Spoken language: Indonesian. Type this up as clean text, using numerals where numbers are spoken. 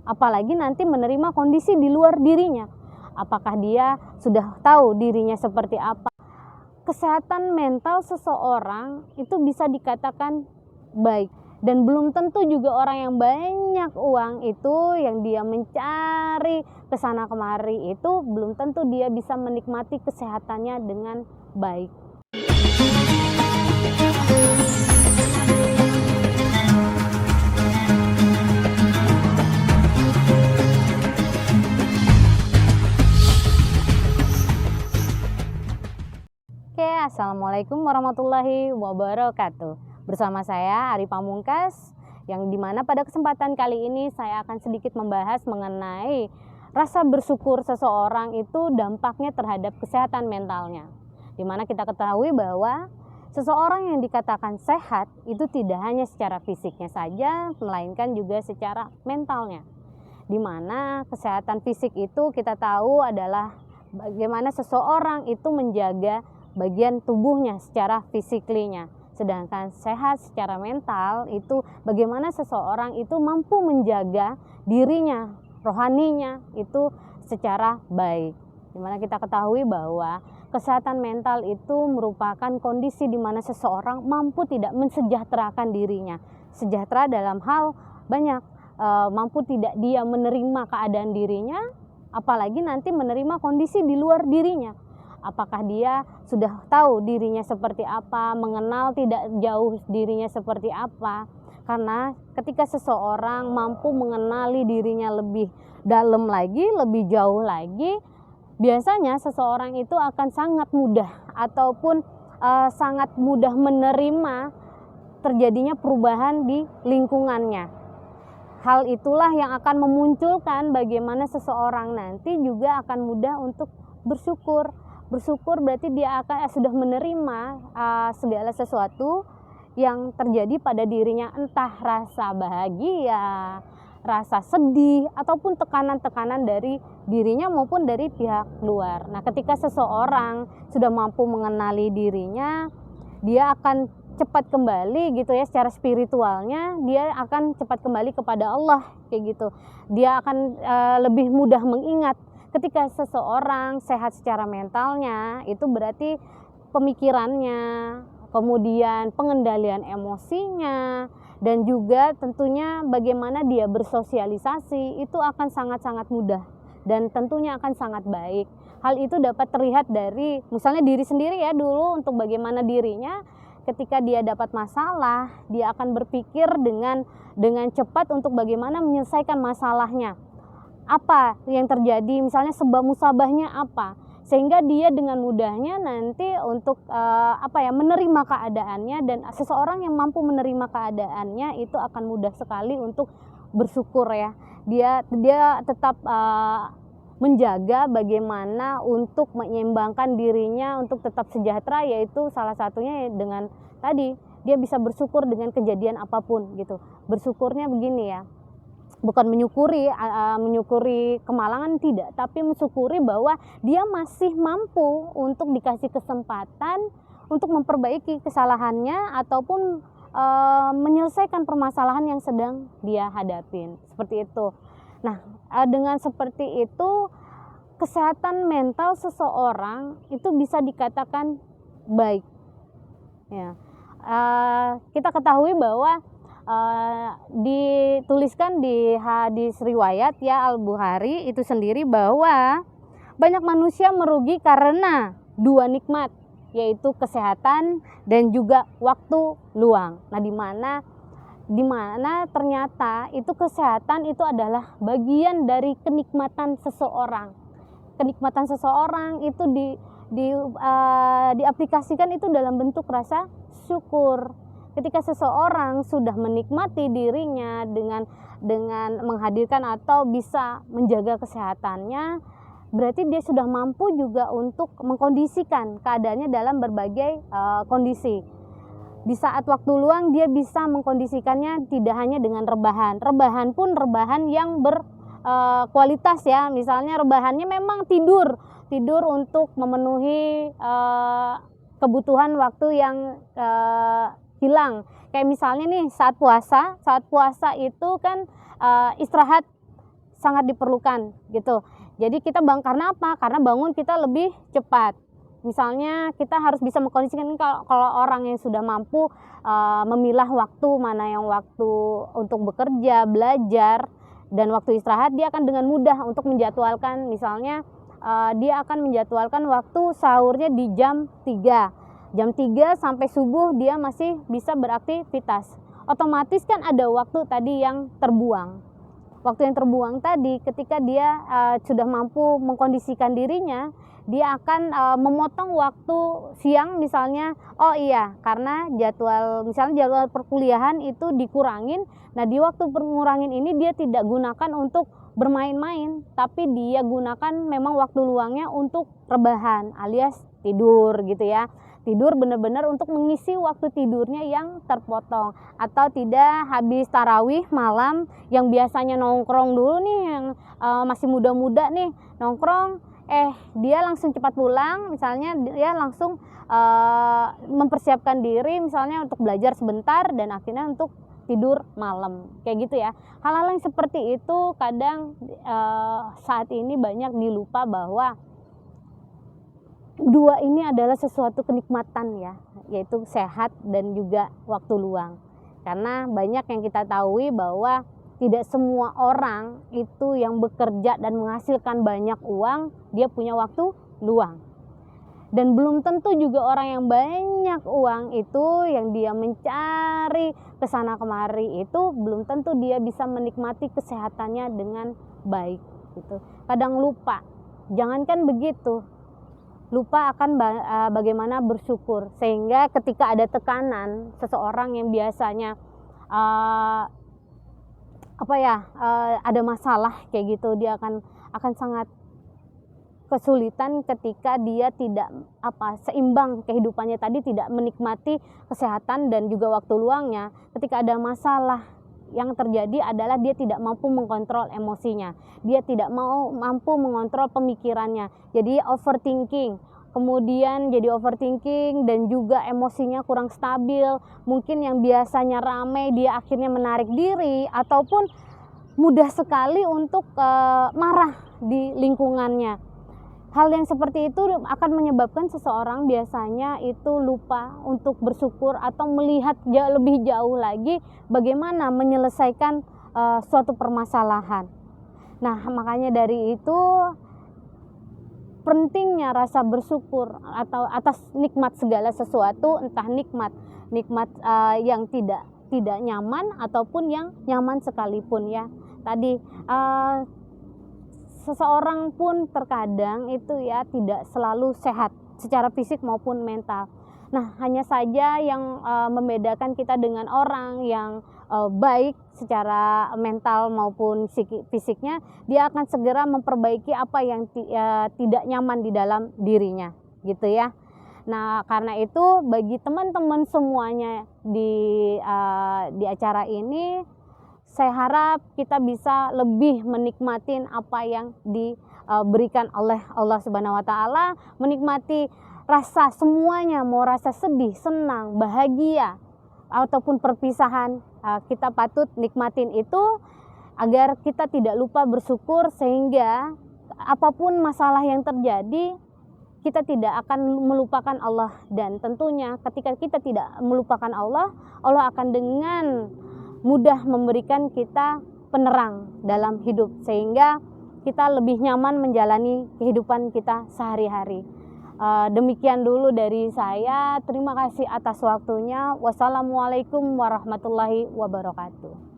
apalagi nanti menerima kondisi di luar dirinya. Apakah dia sudah tahu dirinya seperti apa? Kesehatan mental seseorang itu bisa dikatakan baik, dan belum tentu juga orang yang banyak uang itu, yang dia mencari kesana kemari itu, belum tentu dia bisa menikmati kesehatannya dengan baik. Oke, assalamualaikum warahmatullahi wabarakatuh. Bersama saya Ari Pamungkas, yang dimana pada kesempatan kali ini saya akan sedikit membahas mengenai rasa bersyukur seseorang itu dampaknya terhadap kesehatan mentalnya. Dimana kita ketahui bahwa seseorang yang dikatakan sehat itu tidak hanya secara fisiknya saja, melainkan juga secara mentalnya. Dimana kesehatan fisik itu kita tahu adalah bagaimana seseorang itu menjaga bagian tubuhnya secara fisiklinya. Sedangkan sehat secara mental itu bagaimana seseorang itu mampu menjaga dirinya, rohaninya itu secara baik. Dimana kita ketahui bahwa kesehatan mental itu merupakan kondisi di mana seseorang mampu tidak mensejahterakan dirinya. Sejahtera dalam hal banyak, mampu tidak dia menerima keadaan dirinya, apalagi nanti menerima kondisi di luar dirinya. Apakah dia sudah tahu dirinya seperti apa, mengenal tidak jauh dirinya seperti apa. Karena ketika seseorang mampu mengenali dirinya lebih dalam lagi, lebih jauh lagi, biasanya seseorang itu akan sangat mudah ataupun sangat mudah menerima terjadinya perubahan di lingkungannya. Hal itulah yang akan memunculkan bagaimana seseorang nanti juga akan mudah untuk bersyukur. Bersyukur berarti dia akan sudah menerima segala sesuatu yang terjadi pada dirinya, entah rasa bahagia, rasa sedih, ataupun tekanan-tekanan dari dirinya maupun dari pihak luar. Nah, ketika seseorang sudah mampu mengenali dirinya, dia akan cepat kembali gitu ya, secara spiritualnya dia akan cepat kembali kepada Allah kayak gitu. Dia akan lebih mudah mengingat. Ketika seseorang sehat secara mentalnya, itu berarti pemikirannya, kemudian pengendalian emosinya, dan juga tentunya bagaimana dia bersosialisasi itu akan sangat-sangat mudah dan tentunya akan sangat baik. Hal itu dapat terlihat dari misalnya diri sendiri ya, dulu untuk bagaimana dirinya ketika dia dapat masalah, dia akan berpikir dengan cepat untuk bagaimana menyelesaikan masalahnya. Apa yang terjadi, misalnya sebab musabahnya apa, sehingga dia dengan mudahnya nanti untuk menerima keadaannya, dan seseorang yang mampu menerima keadaannya itu akan mudah sekali untuk bersyukur ya. Dia tetap menjaga bagaimana untuk menyeimbangkan dirinya untuk tetap sejahtera, yaitu salah satunya dengan tadi dia bisa bersyukur dengan kejadian apapun gitu. Bersyukurnya begini ya, bukan menyukuri kemalangan, tidak, tapi mensyukuri bahwa dia masih mampu untuk dikasih kesempatan untuk memperbaiki kesalahannya ataupun menyelesaikan permasalahan yang sedang dia hadapin, seperti itu. Nah, dengan seperti itu kesehatan mental seseorang itu bisa dikatakan baik ya. Kita ketahui bahwa dituliskan di hadis riwayat ya Al-Bukhari itu sendiri bahwa banyak manusia merugi karena dua nikmat, yaitu kesehatan dan juga waktu luang. Nah, di mana ternyata itu kesehatan itu adalah bagian dari kenikmatan seseorang. Kenikmatan seseorang itu diaplikasikan itu dalam bentuk rasa syukur. Ketika seseorang sudah menikmati dirinya dengan menghadirkan atau bisa menjaga kesehatannya, berarti dia sudah mampu juga untuk mengkondisikan keadaannya dalam berbagai kondisi. Di saat waktu luang dia bisa mengkondisikannya tidak hanya dengan rebahan pun rebahan yang berkualitas ya. Misalnya rebahannya memang tidur untuk memenuhi kebutuhan waktu yang hilang. Kayak misalnya nih saat puasa itu kan istirahat sangat diperlukan gitu. Jadi kita karena apa? Karena bangun kita lebih cepat. Misalnya kita harus bisa mengkondisikan kalau orang yang sudah mampu memilah waktu mana yang waktu untuk bekerja, belajar, dan waktu istirahat, dia akan dengan mudah untuk menjadwalkan. Misalnya dia akan menjadwalkan waktu sahurnya di jam 3. Jam 3 sampai subuh dia masih bisa beraktivitas. Otomatis kan ada waktu tadi yang terbuang. Waktu yang terbuang tadi ketika dia sudah mampu mengkondisikan dirinya, dia akan memotong waktu siang misalnya. Oh iya, karena misalnya jadwal perkuliahan itu dikurangin. Nah, di waktu pengurangin ini dia tidak gunakan untuk bermain-main, tapi dia gunakan memang waktu luangnya untuk rebahan alias tidur gitu ya. Tidur benar-benar untuk mengisi waktu tidurnya yang terpotong, atau tidak habis tarawih malam yang biasanya nongkrong dulu nih, yang masih muda-muda nih nongkrong, dia langsung cepat pulang, misalnya dia langsung mempersiapkan diri misalnya untuk belajar sebentar dan akhirnya untuk tidur malam kayak gitu ya. Hal-hal yang seperti itu kadang saat ini banyak dilupa bahwa dua ini adalah sesuatu kenikmatan ya, yaitu sehat dan juga waktu luang. Karena banyak yang kita tahu bahwa tidak semua orang itu yang bekerja dan menghasilkan banyak uang, dia punya waktu luang. Dan belum tentu juga orang yang banyak uang itu, yang dia mencari kesana kemari itu, belum tentu dia bisa menikmati kesehatannya dengan baik gitu. Kadang lupa, jangankan begitu, lupa akan bagaimana bersyukur, sehingga ketika ada tekanan, seseorang yang biasanya ada masalah kayak gitu, dia akan sangat kesulitan ketika dia tidak seimbang kehidupannya tadi, tidak menikmati kesehatan dan juga waktu luangnya. Ketika ada masalah, yang terjadi adalah dia tidak mampu mengontrol emosinya, dia tidak mampu mengontrol pemikirannya, jadi overthinking. Kemudian jadi overthinking dan juga emosinya kurang stabil. Mungkin yang biasanya ramai dia akhirnya menarik diri, ataupun mudah sekali untuk marah di lingkungannya. Hal yang seperti itu akan menyebabkan seseorang biasanya itu lupa untuk bersyukur atau melihat lebih jauh lagi bagaimana menyelesaikan suatu permasalahan. Nah, makanya dari itu pentingnya rasa bersyukur atau atas nikmat segala sesuatu, entah nikmat yang tidak nyaman ataupun yang nyaman sekalipun ya. Tadi seseorang pun terkadang itu ya tidak selalu sehat secara fisik maupun mental. Nah, hanya saja yang membedakan kita dengan orang yang baik secara mental maupun fisiknya, dia akan segera memperbaiki apa yang tidak nyaman di dalam dirinya gitu ya. Nah, karena itu bagi teman-teman semuanya di acara ini, saya harap kita bisa lebih menikmati apa yang diberikan oleh Allah Subhanahu wa Ta'ala, menikmati rasa semuanya, mau rasa sedih, senang, bahagia, ataupun perpisahan, kita patut nikmatin itu agar kita tidak lupa bersyukur, sehingga apapun masalah yang terjadi, kita tidak akan melupakan Allah. Dan tentunya ketika kita tidak melupakan Allah, Allah akan dengan mudah memberikan kita penerang dalam hidup, sehingga kita lebih nyaman menjalani kehidupan kita sehari-hari. Demikian dulu dari saya. Terima kasih atas waktunya. Wassalamualaikum warahmatullahi wabarakatuh.